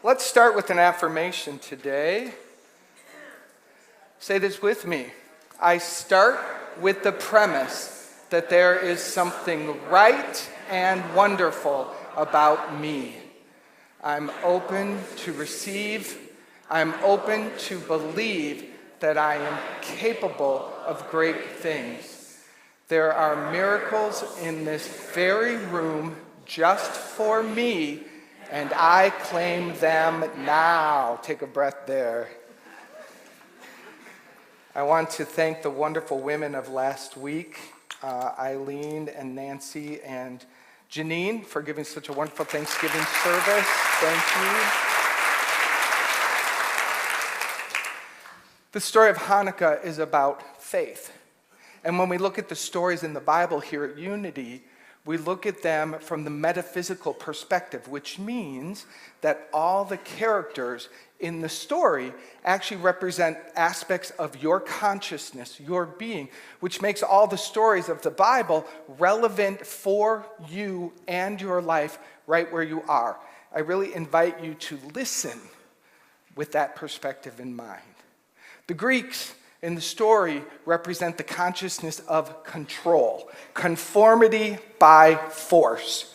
Let's start with an affirmation today. Say this with me. I start with the premise that there is something right and wonderful about me. I'm open to receive. I'm open to believe that I am capable of great things. There are miracles in this very room just for me, and I claim them now. Take a breath there. I want to thank the wonderful women of last week, Eileen and Nancy and Janine, for giving such a wonderful Thanksgiving service. Thank you. The story of Hanukkah is about faith. And when we look at the stories in the Bible here at Unity, we look at them from the metaphysical perspective, which means that all the characters in the story actually represent aspects of your consciousness, your being, which makes all the stories of the Bible relevant for you and your life right where you are. I really invite you to listen with that perspective in mind. The Greeks in the story represent the consciousness of control, conformity by force.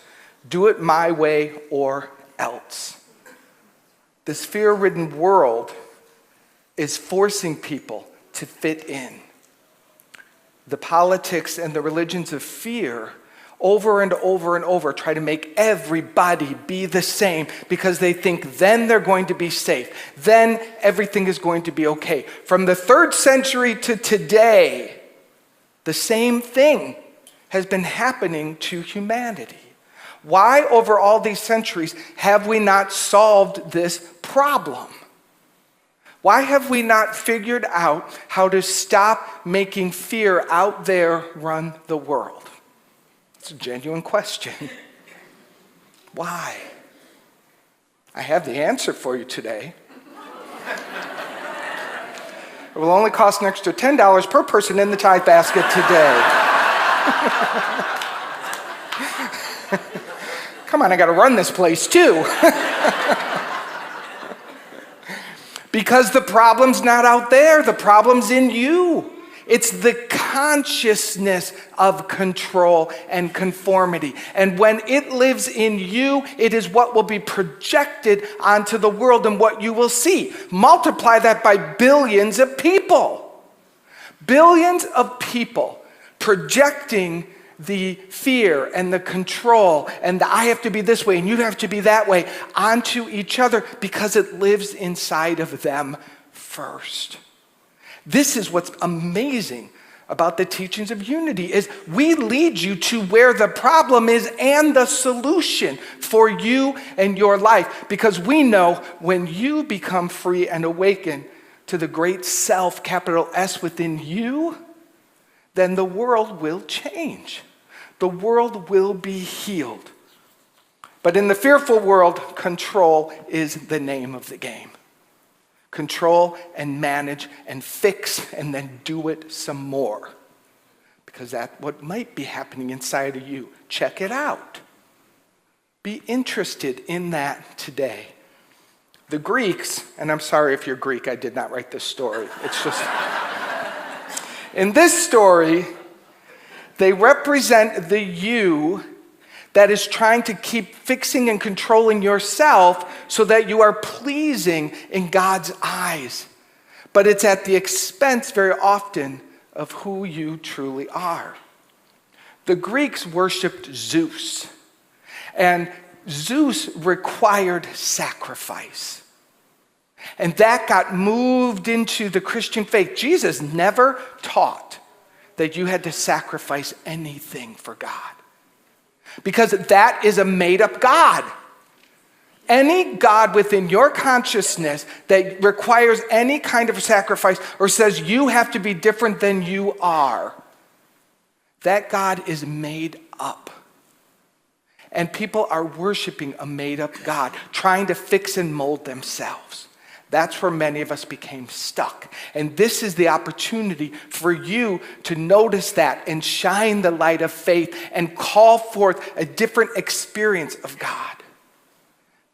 Do it my way or else. This fear-ridden world is forcing people to fit in. The politics and the religions of fear over and over and over try to make everybody be the same because they think then they're going to be safe. Then everything is going to be okay. From the 3rd century to today, the same thing has been happening to humanity. Why over all these centuries have we not solved this problem? Why have we not figured out how to stop making fear out there run the world? It's a genuine question. Why? I have the answer for you today. It will only cost an extra $10 per person in the tithe basket today. Come on, I got to run this place too. Because the problem's not out there, the problem's in you. It's the consciousness of control and conformity. And when it lives in you, it is what will be projected onto the world and what you will see. Multiply that by billions of people. Billions of people projecting the fear and the control and the I have to be this way and you have to be that way onto each other because it lives inside of them first. This is what's amazing about the teachings of Unity is we lead you to where the problem is and the solution for you and your life. Because we know when you become free and awaken to the great self, capital S, within you, then the world will change. The world will be healed. But in the fearful world, control is the name of the game. Control and manage and fix and then do it some more. Because that's what might be happening inside of you. Check it out. Be interested in that today. The Greeks, and I'm sorry if you're Greek, I did not write this story. It's just, in this story, they represent the you that is trying to keep fixing and controlling yourself so that you are pleasing in God's eyes. But it's at the expense very often of who you truly are. The Greeks worshipped Zeus, and Zeus required sacrifice. And that got moved into the Christian faith. Jesus never taught that you had to sacrifice anything for God. Because that is a made-up God. Any God within your consciousness that requires any kind of sacrifice or says you have to be different than you are, that God is made up. And people are worshiping a made-up God, trying to fix and mold themselves. That's where many of us became stuck. And this is the opportunity for you to notice that and shine the light of faith and call forth a different experience of God.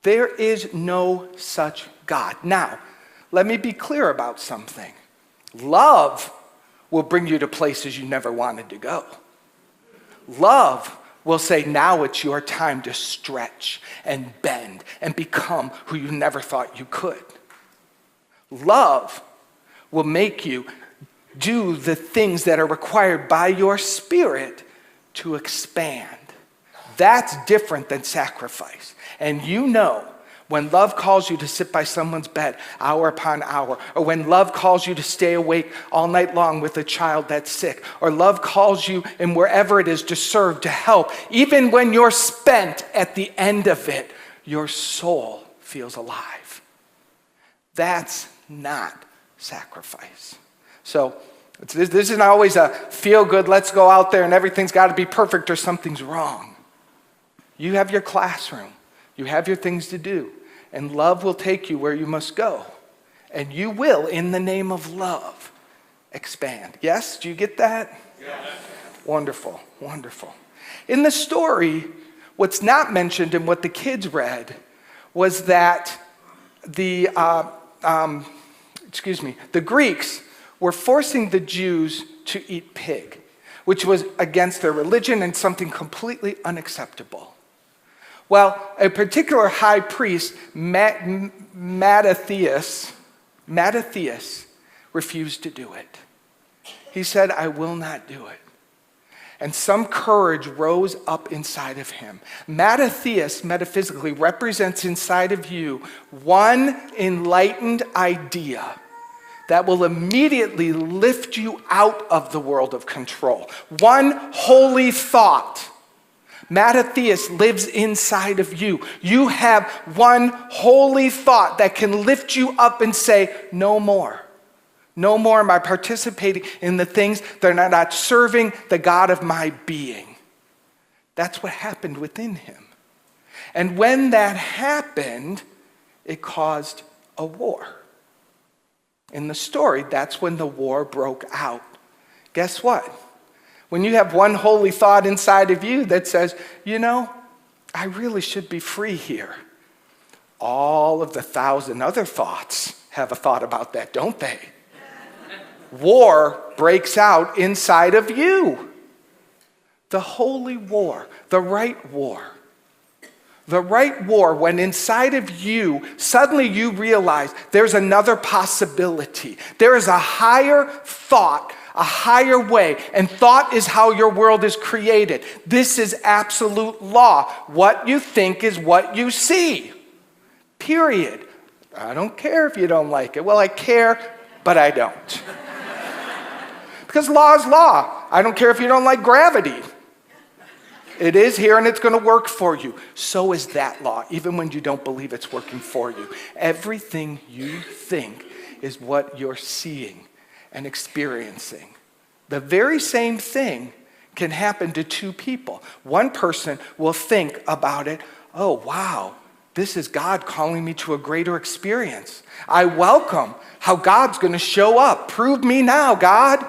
There is no such God. Now, let me be clear about something. Love will bring you to places you never wanted to go. Love will say, now it's your time to stretch and bend and become who you never thought you could. Love will make you do the things that are required by your spirit to expand. That's different than sacrifice. And you know, when love calls you to sit by someone's bed hour upon hour, or when love calls you to stay awake all night long with a child that's sick, or love calls you in wherever it is to serve, to help, even when you're spent at the end of it, your soul feels alive. That's not sacrifice. So this isn't always a feel good, let's go out there and everything's got to be perfect or something's wrong. You have your classroom. You have your things to do. And love will take you where you must go. And you will, in the name of love, expand. Yes? Do you get that? Yes. Wonderful, wonderful. In the story, what's not mentioned in what the kids read was that the Greeks were forcing the Jews to eat pig, which was against their religion and something completely unacceptable. Well, a particular high priest, Mattathias, refused to do it. He said, I will not do it. And some courage rose up inside of him. Mattathias, metaphysically, represents inside of you one enlightened idea that will immediately lift you out of the world of control. One holy thought. Mattathias lives inside of you. You have one holy thought that can lift you up and say, no more. No more am I participating in the things that are not serving the God of my being. That's what happened within him. And when that happened, it caused a war. In the story, that's when the war broke out. Guess what? When you have one holy thought inside of you that says, you know, I really should be free here. All of the 1,000 other thoughts have a thought about that, don't they? War breaks out inside of you. The holy war, the right war. The right war, when inside of you, suddenly you realize there's another possibility. There is a higher thought, a higher way, and thought is how your world is created. This is absolute law. What you think is what you see. Period. I don't care if you don't like it. Well, I care, but I don't. Because law is law. I don't care if you don't like gravity. It is here and it's going to work for you. So is that law, even when you don't believe it's working for you. Everything you think is what you're seeing and experiencing. The very same thing can happen to two people. One person will think about it, oh, wow, this is God calling me to a greater experience. I welcome how God's going to show up. Prove me now, God.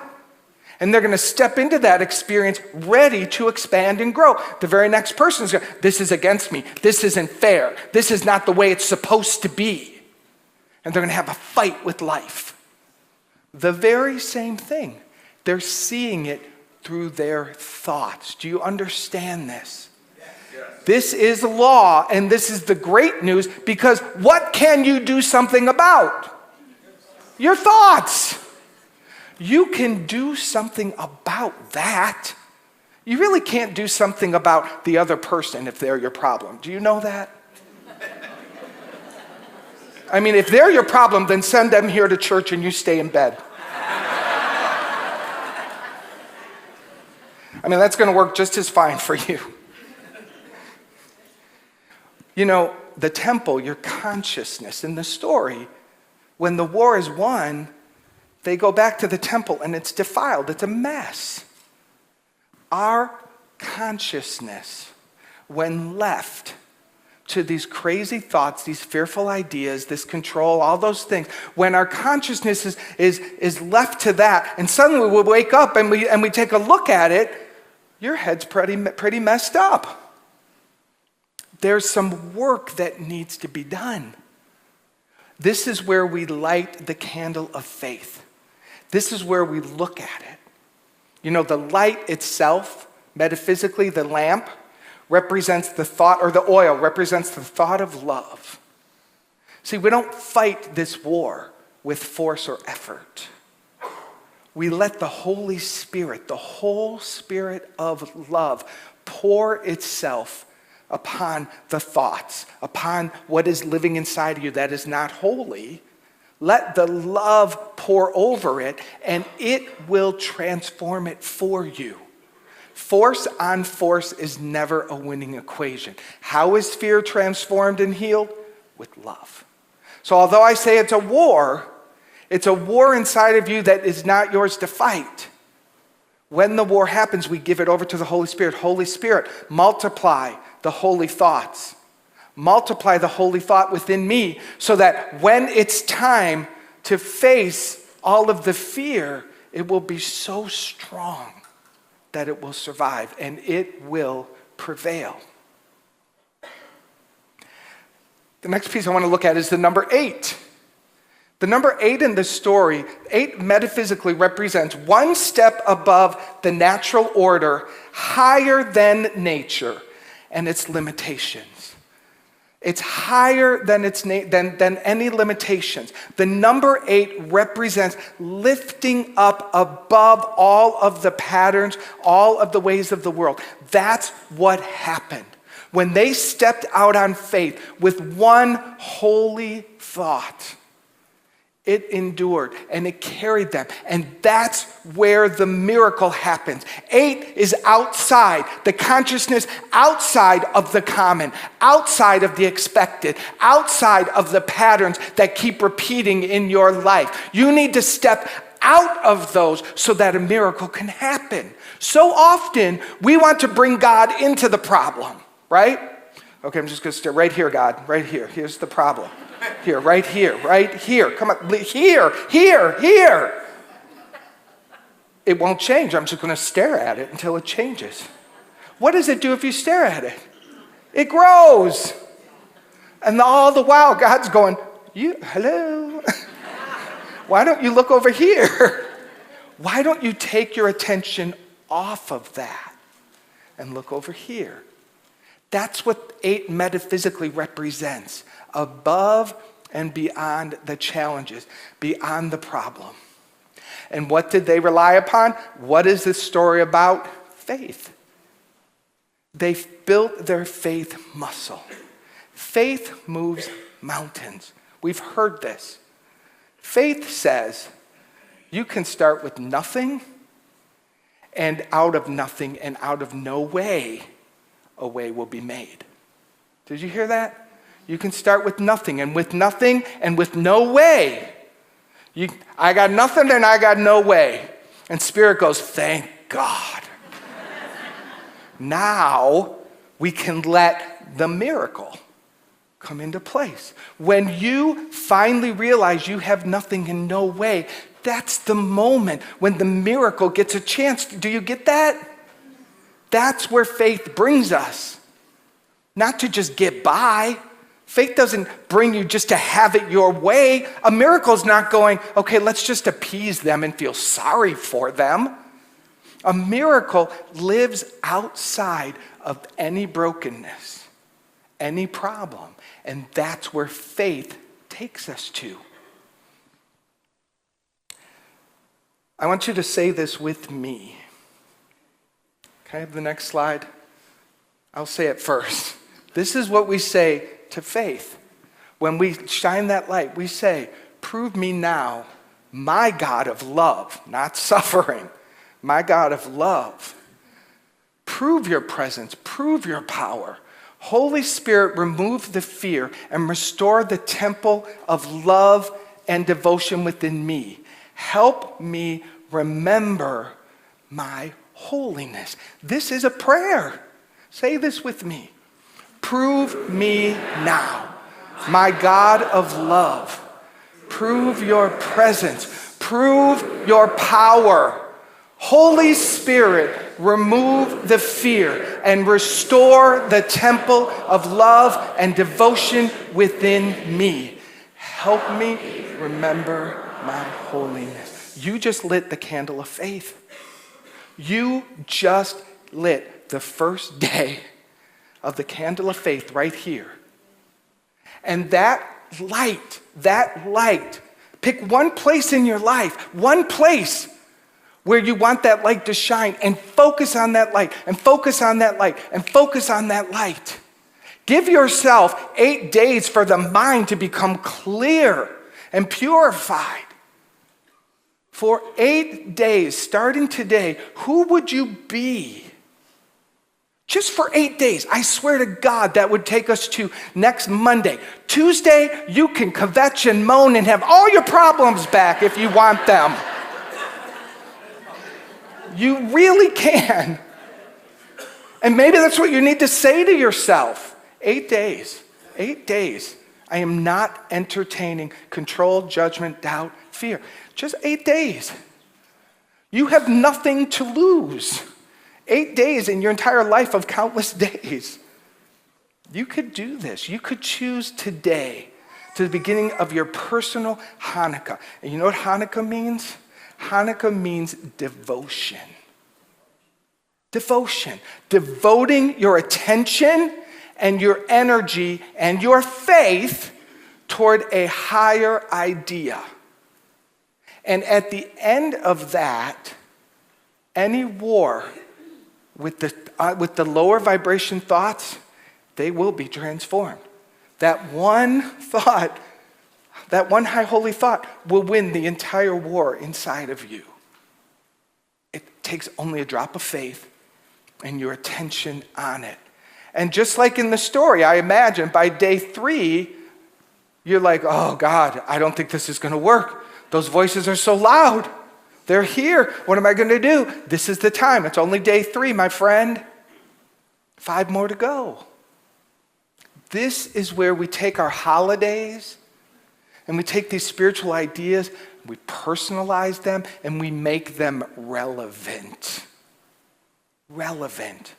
And they're going to step into that experience ready to expand and grow. The very next person is going, this is against me. This isn't fair. This is not the way it's supposed to be. And they're going to have a fight with life. The very same thing. They're seeing it through their thoughts. Do you understand this? Yes. This is law, and this is the great news, because what can you do something about? Your thoughts. You can do something about that. You really can't do something about the other person if they're your problem. Do you know that? I mean, if they're your problem, then send them here to church and you stay in bed. I mean, that's going to work just as fine for you. You know, the temple, your consciousness in the story, when the war is won, they go back to the temple and it's defiled. It's a mess. Our consciousness, when left to these crazy thoughts, these fearful ideas, this control, all those things, when our consciousness is left to that, and suddenly we wake up and we take a look at it, your head's pretty messed up. there's some work that needs to be done. This is where we light the candle of faith. This is where we look at it. You know, the light itself, metaphysically, the lamp, represents the thought, or the oil represents the thought of love. See, we don't fight this war with force or effort. We let the Holy Spirit, the whole Spirit of love, pour itself upon the thoughts, upon what is living inside of you that is not holy. Let the love pour over it, and it will transform it for you. Force on force is never a winning equation. How is fear transformed and healed? With love. So although I say it's a war inside of you that is not yours to fight. When the war happens, we give it over to the Holy Spirit. Holy Spirit, multiply the holy thoughts. Multiply the holy thought within me so that when it's time to face all of the fear, it will be so strong that it will survive and it will prevail. The next piece I want to look at is the number 8. The number 8 in this story, 8 metaphysically represents one step above the natural order, higher than nature and its limitations. It's higher than any limitations. The number 8 represents lifting up above all of the patterns, all of the ways of the world. That's what happened when they stepped out on faith with one holy thought. It endured and it carried them. And that's where the miracle happens. 8 is outside, the consciousness outside of the common, outside of the expected, outside of the patterns that keep repeating in your life. You need to step out of those so that a miracle can happen. So often we want to bring God into the problem, right? Okay, I'm just going to stay right here, God, right here. Here's the problem. Here, right here, right here. Come on, here. It won't change. I'm just going to stare at it until it changes. What does it do if you stare at it? It grows. And all the while, God's going, hello? Why don't you look over here? Why don't you take your attention off of that and look over here? That's what 8 metaphysically represents. Above and beyond the challenges, beyond the problem. And what did they rely upon? What is this story about? Faith. They built their faith muscle. Faith moves mountains. We've heard this. Faith says you can start with nothing, and out of nothing and out of no way, a way will be made. Did you hear that? You can start with nothing and with no way. I got nothing and I got no way. And Spirit goes, thank God. Now we can let the miracle come into place. When you finally realize you have nothing and no way, that's the moment when the miracle gets a chance. Do you get that? That's where faith brings us. Not to just get by. Faith doesn't bring you just to have it your way. A miracle is not going, okay, let's just appease them and feel sorry for them. A miracle lives outside of any brokenness, any problem. And that's where faith takes us to. I want you to say this with me. Can I have the next slide? I'll say it first. This is what we say to faith. When we shine that light, we say, prove me now, my God of love, not suffering, my God of love. Prove your presence, prove your power. Holy Spirit, remove the fear and restore the temple of love and devotion within me. Help me remember my holiness. This is a prayer. Say this with me. Prove me now, my God of love. Prove your presence. Prove your power. Holy Spirit, remove the fear, and restore the temple of love and devotion within me. Help me remember my holiness. You just lit the candle of faith. You just lit the first day of the candle of faith right here. And that light, pick one place in your life, one place where you want that light to shine, and focus on that light, and focus on that light, and focus on that light. Give yourself 8 days for the mind to become clear and purified. For 8 days, starting today, who would you be? Just for 8 days. I swear to God, that would take us to next Monday. Tuesday, you can kvetch and moan and have all your problems back if you want them. You really can. And maybe that's what you need to say to yourself. 8 days. 8 days. I am not entertaining control, judgment, doubt, fear. Just 8 days. You have nothing to lose. 8 days in your entire life of countless days. You could do this. You could choose today to the beginning of your personal Hanukkah. And you know what Hanukkah means? Hanukkah means devotion. Devotion. Devoting your attention and your energy and your faith toward a higher idea. And at the end of that, any war with the lower vibration thoughts, they will be transformed. That one thought, that one high holy thought will win the entire war inside of you. It takes only a drop of faith and your attention on it. And just like in the story, I imagine by day 3, you're like, oh God, I don't think this is going to work. Those voices are so loud. They're here. What am I going to do? This is the time. It's only day 3, my friend. 5 more to go. This is where we take our holidays and we take these spiritual ideas, we personalize them, and we make them relevant. Relevant.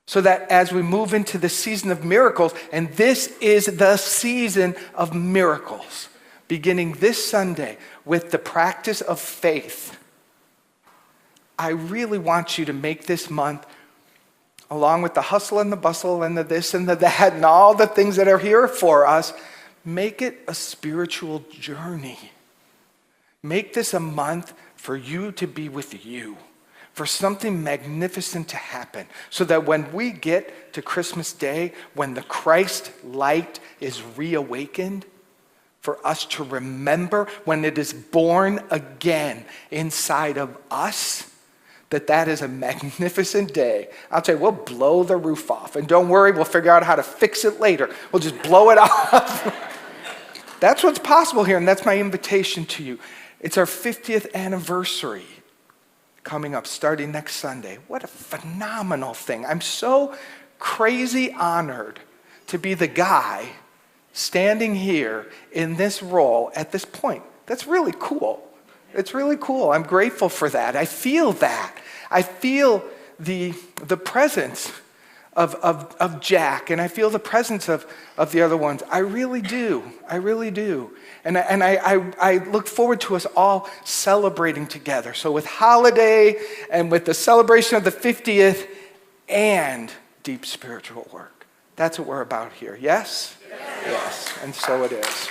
So that as we move into the season of miracles, and this is the season of miracles, beginning this Sunday with the practice of faith, I really want you to make this month, along with the hustle and the bustle and the this and the that and all the things that are here for us, make it a spiritual journey. Make this a month for you to be with you, for something magnificent to happen, so that when we get to Christmas Day, when the Christ light is reawakened, for us to remember when it is born again inside of us, that is a magnificent day. I'll tell you, we'll blow the roof off. And don't worry, we'll figure out how to fix it later. We'll just blow it off. That's what's possible here, and that's my invitation to you. It's our 50th anniversary coming up, starting next Sunday. What a phenomenal thing. I'm so crazy honored to be the guy standing here in this role at this point. That's really cool. It's really cool. I'm grateful for that. I feel that. I feel the presence of Jack, and I feel the presence of the other ones. I really do. I really do. And I look forward to us all celebrating together. So with holiday and with the celebration of the 50th and deep spiritual work. That's what we're about here. Yes? Yes. And so it is.